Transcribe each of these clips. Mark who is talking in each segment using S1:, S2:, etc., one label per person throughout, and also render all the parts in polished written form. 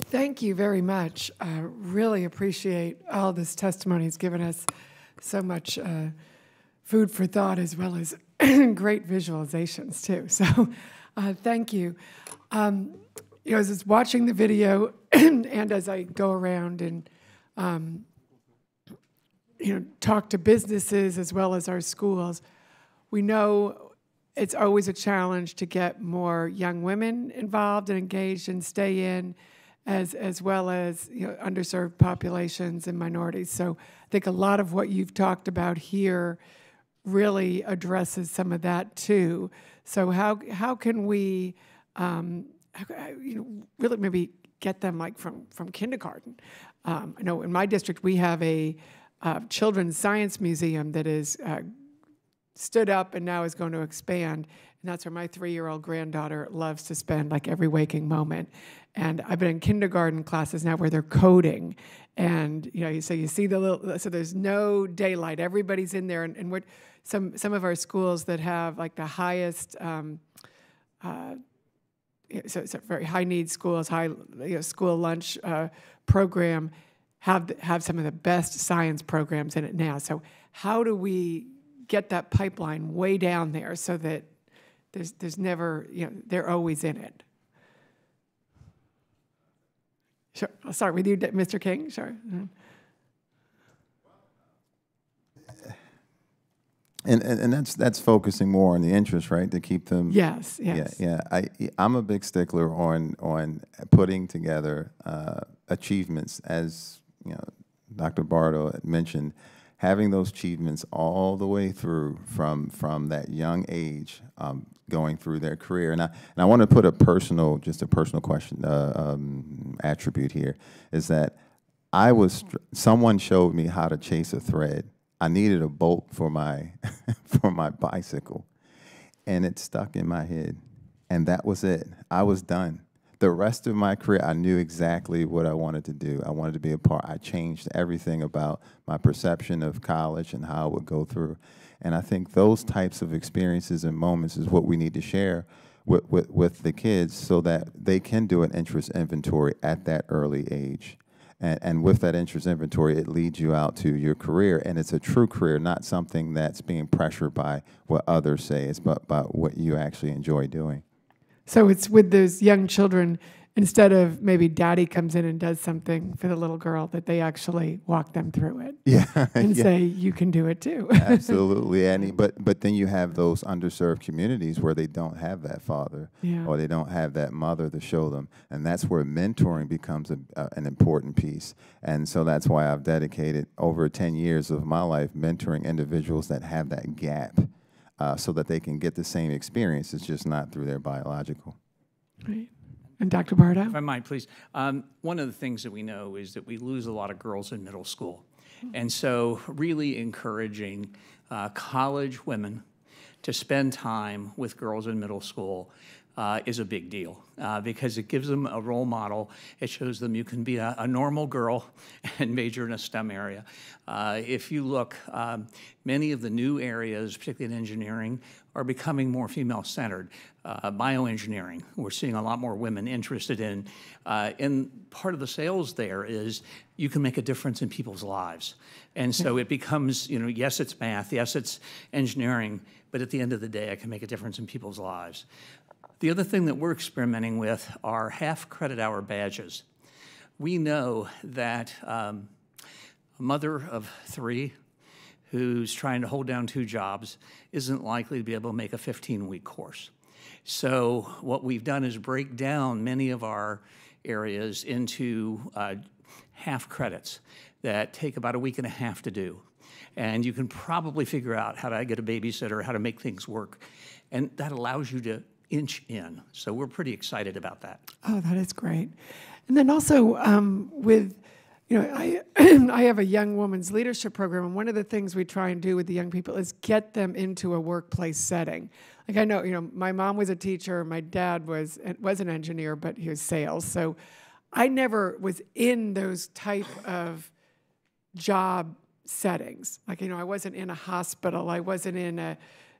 S1: Thank you very much. I really appreciate all this testimony. It's given us so much food for thought as well as great visualizations too. So thank you. You know, as I was watching the video and as I go around and you know, talk to businesses as well as our schools, we know it's always a challenge to get more young women involved and engaged and stay in, as well as, you know, underserved populations and minorities. So I think a lot of what you've talked about here really addresses some of that too. So how can we you know, really maybe get them like from kindergarten? I know in my district we have a children's science museum that is stood up and now is going to expand. And that's where my 3-year-old granddaughter loves to spend like every waking moment. And I've been in kindergarten classes now where they're coding. And, you know, so you see the little, so there's no daylight. Everybody's in there. And what some of our schools that have like the highest, so very high need schools, high, you know, school lunch program have some of the best science programs in it now. So how do we get that pipeline way down there so that there's never, you know, they're always in it? Sure. I'll start with you, Mr. King. Sure.
S2: And that's focusing more on the interest, right? To keep them.
S1: Yes.
S2: Yeah. I'm a big stickler on putting together achievements, as you know, Dr. Bardo had mentioned, having those achievements all the way through from that young age, going through their career. And I want to put a personal question attribute here, is that someone showed me how to chase a thread. I needed a bolt for my for my bicycle, and it stuck in my head, and that was it. I was done. The rest of my career, I knew exactly what I wanted to do. I wanted to be a part. I changed everything about my perception of college and how it would go through. And I think those types of experiences and moments is what we need to share with the kids so that they can do an interest inventory at that early age. And with that interest inventory, it leads you out to your career, and it's a true career, not something that's being pressured by what others say. It's about what you actually enjoy doing.
S1: So it's with those young children, instead of maybe daddy comes in and does something for the little girl, that they actually walk them through it.
S2: Yeah.
S1: And say, you can do it too.
S2: Absolutely, Annie. But then you have those underserved communities where they don't have that father, or they don't have that mother to show them. And that's where mentoring becomes an important piece. And so that's why I've dedicated over 10 years of my life mentoring individuals that have that gap, so that they can get the same experience. It's just not through their biological.
S1: Right. And Dr. Bardo?
S3: If I might, please. One of the things that we know is that we lose a lot of girls in middle school. And so really encouraging college women to spend time with girls in middle school is a big deal because it gives them a role model. It shows them you can be a normal girl and major in a STEM area. If you look, many of the new areas, particularly in engineering, are becoming more female-centered. Bioengineering, we're seeing a lot more women interested in. And part of the sales there is you can make a difference in people's lives. And so it becomes, you know, yes, it's math, yes, it's engineering, but at the end of the day, I can make a difference in people's lives. The other thing that we're experimenting with are half-credit-hour badges. We know that a mother of 3 who's trying to hold down 2 jobs isn't likely to be able to make a 15-week course. So what we've done is break down many of our areas into half credits that take about a week and a half to do. And you can probably figure out how to get a babysitter, how to make things work. And that allows you to inch in. So we're pretty excited about that.
S1: Oh, that is great. And then also with, you know, I have a young woman's leadership program, and one of the things we try and do with the young people is get them into a workplace setting. Like I know, you know, my mom was a teacher, my dad was an engineer, but he was sales. So I never was in those type of job settings. Like, you know, I wasn't in a hospital, I wasn't in a,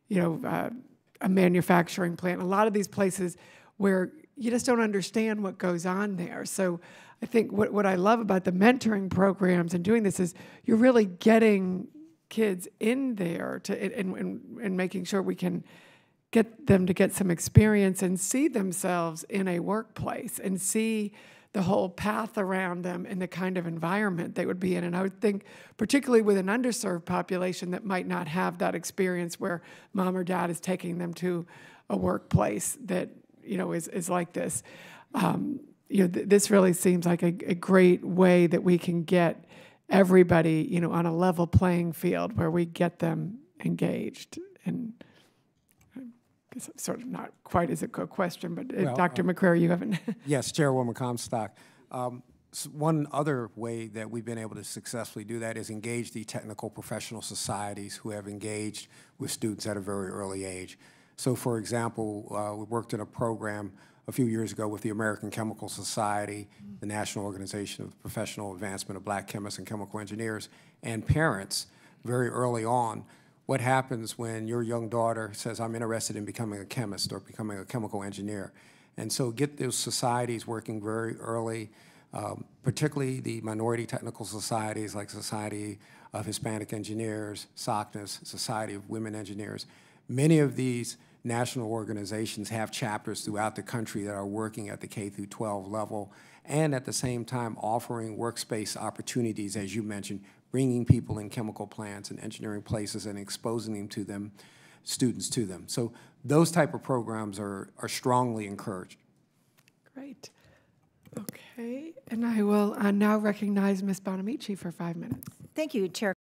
S1: you know, a manufacturing plant. A lot of these places where you just don't understand what goes on there. So I think what I love about the mentoring programs and doing this is you're really getting kids in there and making sure we can get them to get some experience and see themselves in a workplace and see the whole path around them and the kind of environment they would be in. And I would think, particularly with an underserved population that might not have that experience where mom or dad is taking them to a workplace that, is like this. This really seems like a great way that we can get everybody, on a level playing field where we get them engaged. And I guess it's sort of not quite as a question, but Dr. McCrary, you haven't.
S4: Yes, Chairwoman Comstock. One other way that we've been able to successfully do that is engage the technical professional societies who have engaged with students at a very early age. So, for example, we worked in a program a few years ago with the American Chemical Society, the National Organization of Professional Advancement of Black Chemists and Chemical Engineers, and parents very early on. What happens when your young daughter says, I'm interested in becoming a chemist or becoming a chemical engineer? And so get those societies working very early, particularly the minority technical societies like Society of Hispanic Engineers, SOCNAS, Society of Women Engineers. Many of these national organizations have chapters throughout the country that are working at the K through 12 level and at the same time offering workspace opportunities, as you mentioned, bringing people in chemical plants and engineering places and exposing them to them, students to them. So those type of programs are strongly encouraged.
S1: Great. Okay, and I will now recognize Ms. Bonamici for 5 minutes.
S5: Thank you, Chair